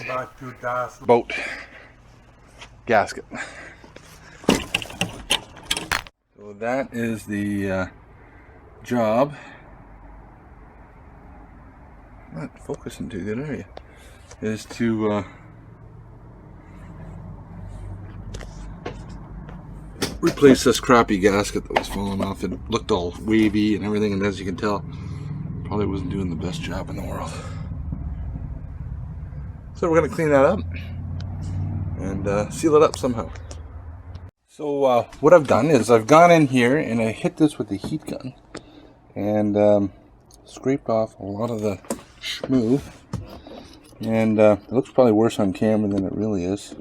back to Dash boat gasket. So that is the job. I'm not focusing too good, are you? Is to replace this crappy gasket that was falling off. It looked all wavy and everything, and as you can tell, probably wasn't doing the best job in the world. So we're going to clean that up and seal it up somehow. So what I've done is I've gone in here and I hit this with the heat gun and scraped off a lot of the schmoo. And it looks probably worse on camera than it really is.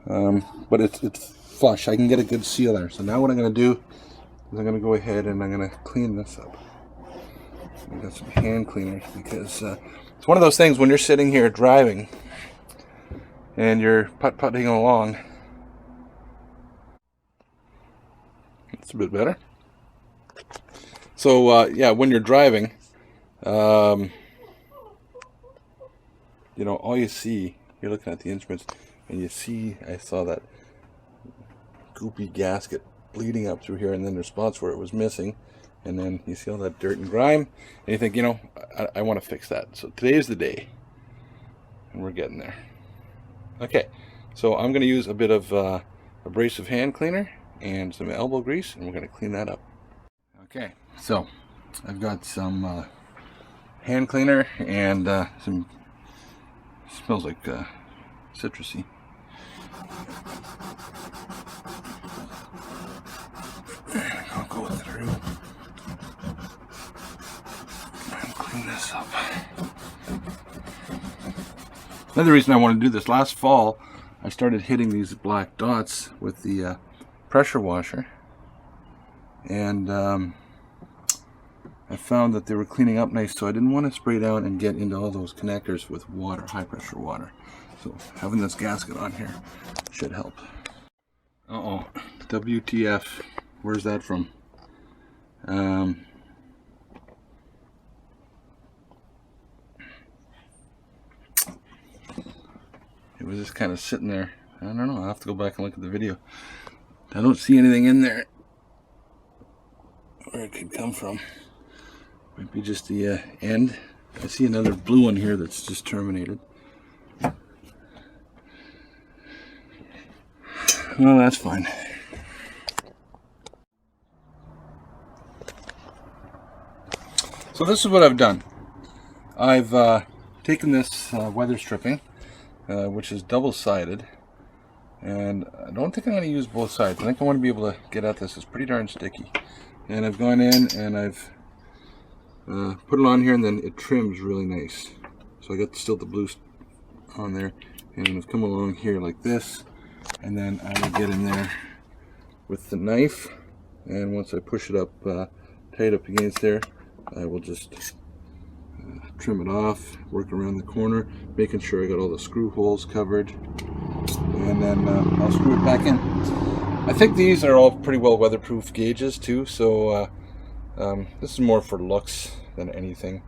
But it's flush. I can get a good seal there. So now what I'm going to do is I'm going to go ahead and I'm going to clean this up. I got some hand cleaners because it's one of those things when you're sitting here driving and you're putt-putting along. It's a bit better. So yeah, when you're driving, you know, all you see, you're looking at the instruments and you see, I saw that goopy gasket bleeding up through here, and then there's spots where it was missing, and then you see all that dirt and grime, and you think, you know, I want to fix that. So today is the day, and we're getting there. Okay, so I'm going to use a bit of abrasive hand cleaner and some elbow grease, and we're going to clean that up. Okay, so I've got some hand cleaner and some, smells like citrusy. I'll go through and clean this up. Another reason I want to do this, last fall I started hitting these black dots with the pressure washer, and I found that they were cleaning up nice, so I didn't want to spray down and get into all those connectors with water, high pressure water. So having this gasket on here should help. Uh-oh, WTF. Where's that from? It was just kind of sitting there. I don't know, I'll have to go back and look at the video. I don't see anything in there where it could come from. Might be just the end. I see another blue one here that's just terminated. Well, that's fine. So this is what I've done. I've taken this weather stripping, which is double-sided, and I don't think I'm going to use both sides. I think I want to be able to get at this. It's pretty darn sticky. And I've gone in and I've put it on here, and then it trims really nice. So I got still the blue on there, and I've come along here like this, and then I will get in there with the knife, and once I push it up tight up against there, I will just trim it off, work around the corner, making sure I got all the screw holes covered, and then I'll screw it back in. I think these are all pretty well weatherproof gauges too, so this is more for looks than anything,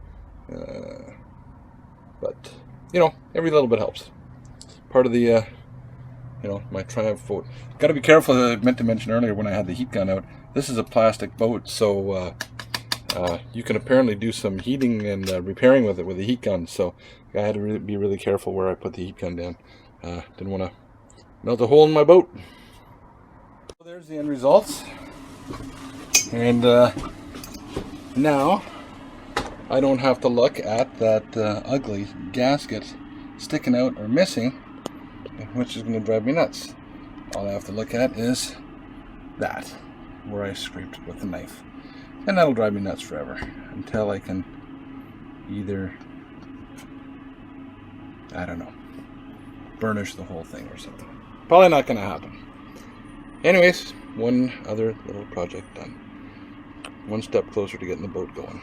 but you know, every little bit helps. Part of the you know, my Triumph boat. Got to be careful. I meant to mention earlier when I had the heat gun out, this is a plastic boat, so you can apparently do some heating and repairing with it with a heat gun, so I had to be really careful where I put the heat gun down. Didn't want to melt a hole in my boat. So there's the end results, and now I don't have to look at that ugly gasket sticking out or missing, which is going to drive me nuts. All I have to look at is that, where I scraped it with the knife. And that'll drive me nuts forever, until I can either, I don't know, burnish the whole thing or something. Probably not going to happen. Anyways, one other little project done. One step closer to getting the boat going.